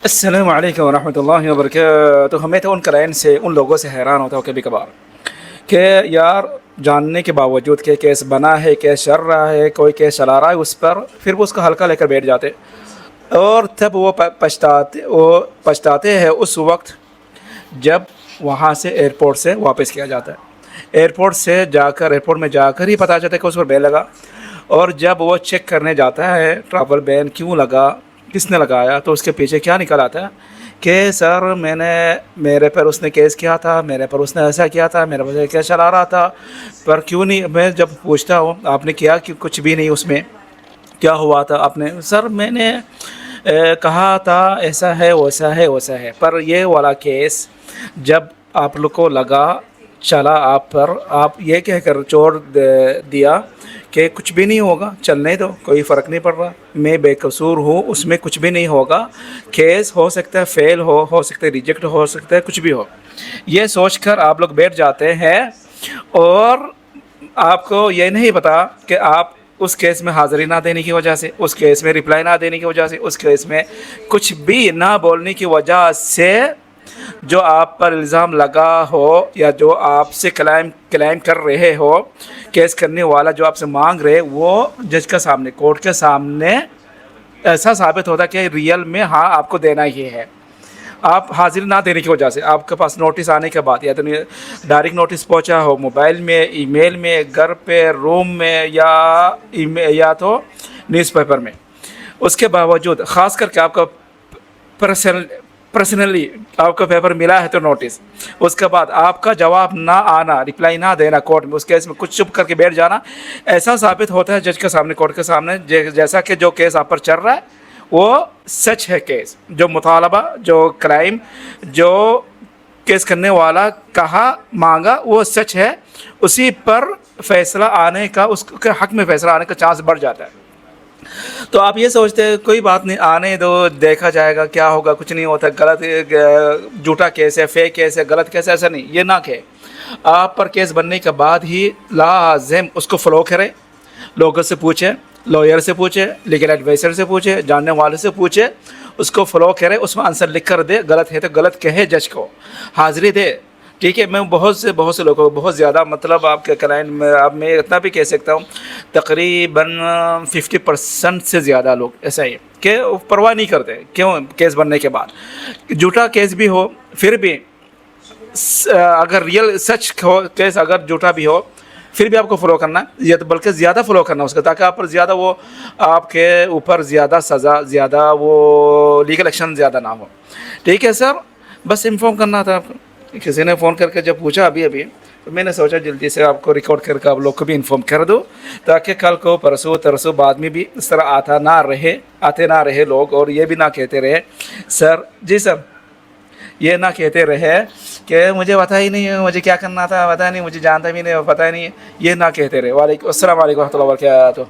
السلام علیکم ورحمۃ اللہ وبرکاتہ. ہمیں تو ان کلائنٹ سے ان لوگوں سے حیران ہوتا ہوں کبھی کبھار کہ یار جاننے کے باوجود کہ کیس بنا ہے، کیس چل رہا ہے، کوئی کیس چلا رہا ہے اس پر، پھر وہ اس کا ہلکا لے کر بیٹھ جاتے اور تب وہ پچھتاتے ہیں اس وقت جب وہاں سے ایئرپورٹ سے واپس کیا جاتا ہے. ایئرپورٹ میں جا کر ہی پتہ چلتا ہے کہ اس پر بین لگا. اور جب وہ چیک کرنے جاتا ہے ٹریول بین کیوں لگا، کس نے لگایا، تو اس کے پیچھے کیا نکل آتا ہے کہ سر میرے پر اس نے کیس کیا تھا، میرے پر اس نے ایسا کیا تھا، میرے پر کیس چلا رہا تھا، پر کیوں نہیں. میں جب پوچھتا ہوں آپ نے کیا کہ کچھ بھی نہیں، اس میں کیا ہوا تھا آپ نے، سر میں نے کہا تھا ایسا ہے ویسا ہے ویسا ہے. پر یہ والا کیس جب آپ لوگ کو لگا چلا آپ پر، آپ یہ کہہ کر چھوڑ دیا کہ کچھ بھی نہیں ہوگا، چلنے دو، کوئی فرق نہیں پڑ رہا، میں بے قصور ہوں، اس میں کچھ بھی نہیں ہوگا، کیس ہو سکتا ہے فیل ہو سکتا ہے ریجیکٹ ہو سکتا ہے، کچھ بھی ہو، یہ سوچ کر آپ لوگ بیٹھ جاتے ہیں. اور آپ کو یہ نہیں پتا کہ آپ اس کیس میں حاضری نہ دینے کی وجہ سے، اس کیس میں رپلائی نہ دینے کی وجہ سے، اس کیس میں کچھ بھی نہ بولنے کی وجہ سے جو آپ پر الزام لگا ہو یا جو آپ سے کلیم کر رہے ہو، کیس کرنے والا جو آپ سے مانگ رہے، وہ جج کے سامنے، کورٹ کے سامنے ایسا ثابت ہوتا کہ ریئل میں ہاں آپ کو دینا ہی ہے. آپ حاضر نہ دینے کی وجہ سے، آپ کے پاس نوٹس آنے کے بعد، یا تو ڈائریکٹ نوٹس پہنچا ہو موبائل میں، ای میل میں، گھر پہ، روم میں، یا تو نیوز پیپر میں، اس کے باوجود خاص کر کے آپ کا پرسنلی آپ کو پیپر ملا ہے تو نوٹس، اس کے بعد آپ کا جواب نہ آنا، رپلائی نہ دینا کورٹ میں، اس کیس میں کچھ چپ کر کے بیٹھ جانا، ایسا ثابت ہوتا ہے جج کے سامنے، کورٹ کے سامنے، جیسا کہ جو کیس آپ پر چل رہا ہے وہ سچ ہے. کیس جو مطالبہ، جو کرائم، جو کیس کرنے والا کہا مانگا وہ سچ ہے، اسی پر فیصلہ آنے کا، اس کے حق میں فیصلہ آنے کا چانس بڑھ جاتا ہے. تو آپ یہ سوچتے ہیں کوئی بات نہیں، آنے دو، دیکھا جائے گا کیا ہوگا، کچھ نہیں ہوتا، غلط جھوٹا کیس ہے، فیک کیس ہے، غلط کیس ہے، ایسا نہیں، یہ نہ کہ آپ پر کیس بننے کے بعد ہی لازم اس کو فالو کریں، لوگوں سے پوچھیں، لائر سے پوچھیں، لیگل ایڈوائزر سے پوچھیں، جاننے والے سے پوچھیں، اس کو فالو کریں، اس میں آنسر لکھ کر دے، غلط ہے تو غلط کہے، جج کو حاضری دے. ٹھیک ہے. میں بہت سے لوگوں کو، بہت زیادہ، مطلب آپ کے کلائنٹ میں، اب میں اتنا بھی کہہ سکتا ہوں تقریباً 50% سے زیادہ لوگ ایسا ہی کہ پرواہ نہیں کرتے کیوں کیس بننے کے بعد جھوٹا کیس بھی ہو، پھر بھی اگر ریئل سچ ہو کیس، اگر جھوٹا بھی ہو پھر بھی آپ کو فالو کرنا ہے، یا تو بلکہ زیادہ فالو کرنا اس کا، تاکہ آپ پر زیادہ وہ، آپ کے اوپر زیادہ سزا، زیادہ وہ لیگل ایکشن زیادہ نہ ہو. ٹھیک ہے سر، بس انفارم کرنا تھا آپ کو. کسی نے فون کر کے جب پوچھا ابھی تو میں نے سوچا جلدی سے آپ کو ریکارڈ کر کے آپ لوگ کو بھی انفارم کر دو، تاکہ کل کو پرسوں ترسوں بعد میں بھی اس طرح آتے نہ رہے لوگ، اور یہ بھی نہ کہتے رہے سر، جی سر، یہ نہ کہتے رہے کہ مجھے پتہ ہی نہیں ہے، مجھے کیا کرنا تھا پتہ نہیں، مجھے جانتا بھی نہیں، پتہ ہی نہیں ہے، یہ نہ کہتے رہے. السلام علیکم و رحمۃ اللہ وبرکاتہ.